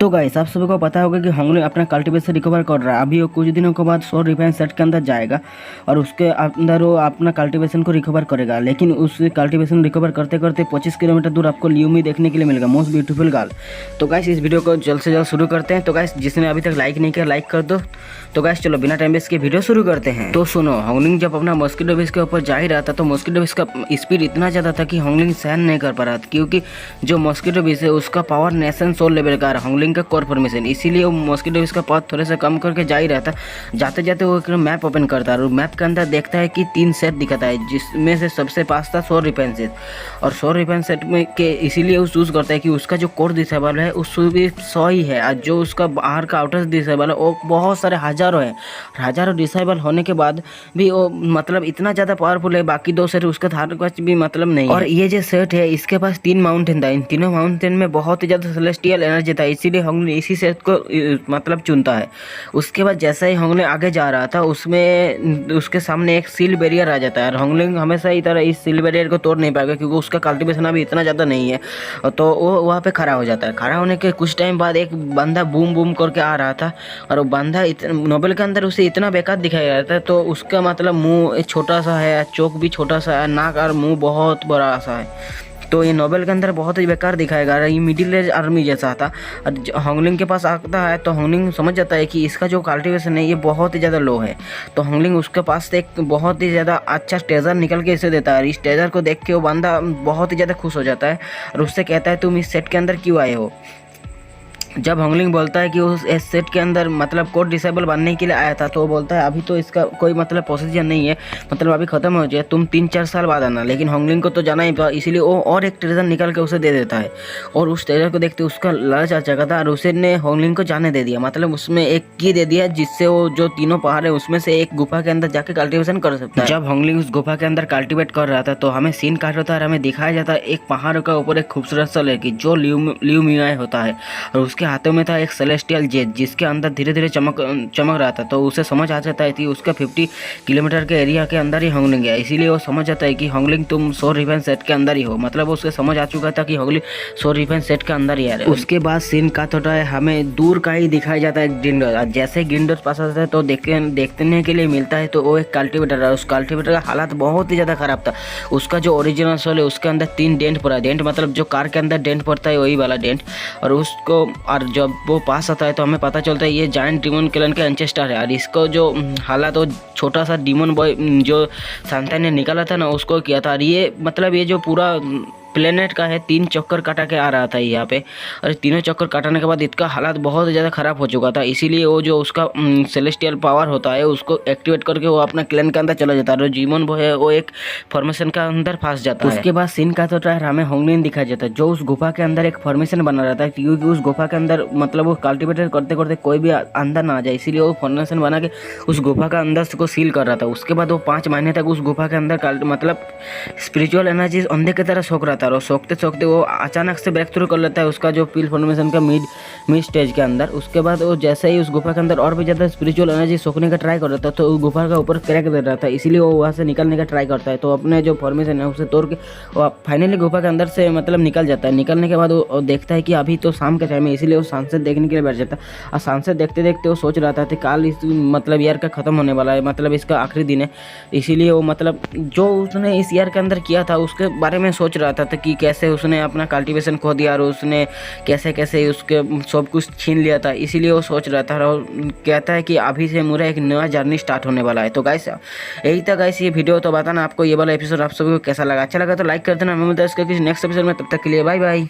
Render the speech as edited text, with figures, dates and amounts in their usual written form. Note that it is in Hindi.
तो गाइस आप सभी को पता होगा कि होंगली अपना कल्टीवेशन रिकवर कर रहा है। अभी वो कुछ दिनों के बाद सोर रिफाइन सेट के अंदर जाएगा और उसके अंदर वो अपना कल्टीवेशन को रिकवर करेगा। लेकिन उस कल्टीवेशन रिकवर करते करते 25 किलोमीटर दूर आपको ल्यूमी देखने के लिए मिलेगा, मोस्ट ब्यूटीफुल गर्ल। तो गाइस इस वीडियो को जल्द से जल्द शुरू करते हैं। तो गाइस जिसने अभी तक लाइक नहीं किया लाइक कर दो। तो गाइस चलो बिना टाइम वेस्ट के वीडियो शुरू करते हैं। तो सुनो, होंगलिंग जब अपना मॉस्किटो बेस के ऊपर जा ही रहा था तो मॉस्किटो बेस का स्पीड इतना ज़्यादा था कि होंगलिंग सहन नहीं कर पा रहा था, क्योंकि जो मॉस्किटो बेस है उसका पावर नेशन सोल लेवल का है, होंगलिंग का कोर फॉर्मेशन। इसीलिए वो मॉस्किटो बेस का पावर थोड़े से कम करके जा ही रहा था। जाते जाते वो एक मैप ओपन करता है और मैप के अंदर देखता है कि 3 सेट दिखाता है, जिसमें से सबसे पास था सोर रिफाइन सेट। और सोर रिफाइन सेट में के इसीलिए वो चूज़ करता है कि उसका जो कोर डिसेबल है उसको भी 100 ही है, और जो उसका बाहर का आउटर डिसेबल है वो बहुत सारे हज़ारों है। हज़ारों डिसेबल होने के बाद भी वो मतलब इतना ज़्यादा पावरफुल है, बाकी 2 सेट उसके थार पास भी मतलब नहीं। और ये जो सेट है इसके पास 3 माउंटेन था, इन तीनों माउंटेन में बहुत ही ज़्यादा सेलेस्टियल एनर्जी था, इसीलिए होंगली इसी सेट को मतलब चुनता है। उसके बाद जैसा ही होंगली आगे जा रहा था उसमें उसके सामने एक सील बैरियर आ जाता है, और होंगलिंग हमेशा ही तरह इस सील बैरियर को तोड़ नहीं पाएगा क्योंकि उसका कल्टीवेशन अभी इतना ज़्यादा नहीं है। तो वो वहाँ पे खड़ा हो जाता है। खड़ा होने के कुछ टाइम बाद एक बंदा बूम बूम करके आ रहा था, और वो बंदा नोबेल के अंदर उसे इतना बेकार दिखाया जाता है। तो उसका मतलब मुंह छोटा सा है, चोक भी छोटा सा है, नाक और मुंह बहुत बड़ा सा है। तो ये नोबेल के अंदर बहुत ही बेकार दिखाएगा। ये मिडिल एज आर्मी जैसा था। और होंगलिंग के पास आता है तो होंगलिंग समझ जाता है कि इसका जो कल्टीवेशन है ये बहुत ही ज़्यादा लो है। तो होंगलिंग उसके पास से एक बहुत ही ज़्यादा अच्छा ट्रेजर निकल के इसे देता है। इस ट्रेजर को देख के वो बंदा बहुत ही ज़्यादा खुश हो जाता है और उससे कहता है तुम इस सेट के अंदर क्यों आए हो। जब होंगलिंग बोलता है कि उस इस सेट के अंदर मतलब कोड डिसेबल बनने के लिए आया था, तो वो बोलता है अभी तो इसका कोई मतलब प्रोसीजर नहीं है, मतलब अभी ख़त्म हो जाए, तुम 3-4 साल बाद आना। लेकिन होंगलिंग को तो जाना ही था, इसीलिए वो और एक ट्रेजर निकल के उसे दे देता है। और उस ट्रेजर को देखते उसका लालच आ चुका था और उसने होंगलिंग को जाने दे दिया, मतलब उसमें एक की दे दिया जिससे वो जो तीनों पहाड़ है उसमें से एक गुफा के अंदर जाके कल्टिवेशन कर सकता है। जब होंगलिंग उस गुफा के अंदर कल्टिवेट कर रहा था तो हमें सीन काट होता है और हमें दिखाया जाता है एक पहाड़ के ऊपर एक खूबसूरत सा लड़की जो ल्यूमिया होता है, और उसके हाथों में था एक सेलेस्टियल जेट जिसके अंदर धीरे धीरे चमक रहा था। तो उसे समझ आ जाता है कि उसका 50 किलोमीटर के एरिया के अंदर ही होंगलिंग है, इसीलिए वो समझ जाता है कि होंगलिंग तुम सोर रिफाइन सेट के अंदर ही हो, मतलब उसे समझ आ चुका था कि होंगलिंग सोर रिफाइन सेट के अंदर ही आ रहा है। उसके बाद सीन काट होता है, हमें दूर का ही दिखाया जाता है ग्रिंडर। जैसे ग्रिंडर पास आता है तो देखने के लिए मिलता है तो वो एक कल्टीवेटर है। उस कल्टीवेटर का हालत बहुत ही ज़्यादा ख़राब था। उसका जो ओरिजिनल सोल है उसके अंदर 3 डेंट पड़ा, डेंट मतलब जो कार के अंदर डेंट पड़ता है वही वाला डेंट। और उसको और जब वो पास आता है तो हमें पता चलता है ये जायंट डीमन क्लन के एंसेस्टर है। और इसको जो हालात वो छोटा सा डीमन बॉय जो सांता ने निकाला था ना उसको किया था। और ये मतलब ये जो पूरा प्लेनेट का है 3 चक्कर काटा के आ रहा था यहाँ पे, और तीनों चक्कर काटने के बाद इसका हालात बहुत ज़्यादा ख़राब हो चुका था। इसीलिए वो जो उसका सेलेस्टियल पावर होता है उसको एक्टिवेट करके वो अपना क्लैन के अंदर चला जाता है, और जीमन वो है वो एक फॉर्मेशन का अंदर फंस जाता है। उसके बाद सीन का तो हमें होंगलिंग दिखाया जाता है जो उस गुफा के अंदर एक फॉर्मेशन बना रहता है, क्योंकि उस गुफा के अंदर मतलब वो कल्टिवेट करते करते कोई भी अंदर ना आ जाए, इसीलिए वो फॉर्मेशन बना के उस गुफा का अंदर को सील कर रहा था। उसके बाद वो 5 महीने तक उस गुफा के अंदर मतलब स्पिरिचुअल एनर्जी अंधे की तरह सोख रहा था। और सोखते सोखते वो अचानक से ब्रेक थ्रू कर लेता है उसका जो पील फॉर्मेशन का मिड स्टेज के अंदर। उसके बाद वो जैसे ही उस गुफा के अंदर और भी ज़्यादा स्पिरिचुअल एनर्जी सोखने का ट्राई कर रहा था तो गुफा का ऊपर क्रैक दे रहा था, इसीलिए वो वहाँ से निकलने का ट्राई करता है। तो अपने जो फॉर्मेशन है उसे तोड़ के वो फाइनली गुफा के अंदर से मतलब निकल जाता है। निकलने के बाद वो देखता है कि अभी तो शाम के टाइम है, इसीलिए वो सनसेट देखने के लिए बैठ जाता है। और सनसेट देखते देखते वो सोच रहा था कि कल इस मतलब ईयर का ख़त्म होने वाला है, मतलब इसका आखिरी दिन है। इसीलिए वो मतलब जो उसने इस ईयर के अंदर किया था उसके बारे में सोच रहा था कि कैसे उसने अपना कल्टीवेशन खो दिया और उसने कैसे कैसे उसके सब कुछ छीन लिया था। इसीलिए वो सोच रहा था और कहता है कि अभी से मेरा एक नया जर्नी स्टार्ट होने वाला है। तो गाइस यही था गाइस ये वीडियो। तो बताना आपको ये वाला एपिसोड आप सभी को कैसा लगा। अच्छा लगा तो लाइक कर देना। मैं मिलता है इसका किसी नेक्स्ट एपिसोड में, तब तक के लिए बाय बाय।